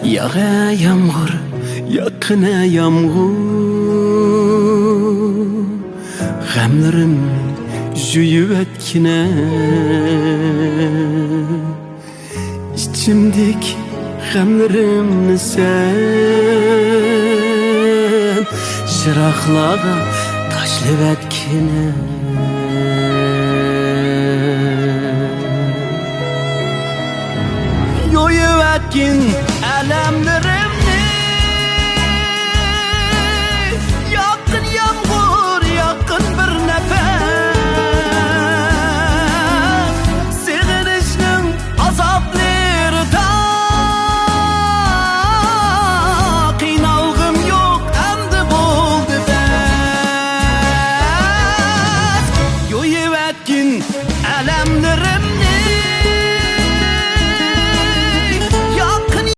Yağa yağmur, yakına yağmur Gamlarımni juyup etkine İçimdeki gamlarımni sen Şıraqlağa taşlap etkine Yoyup etkin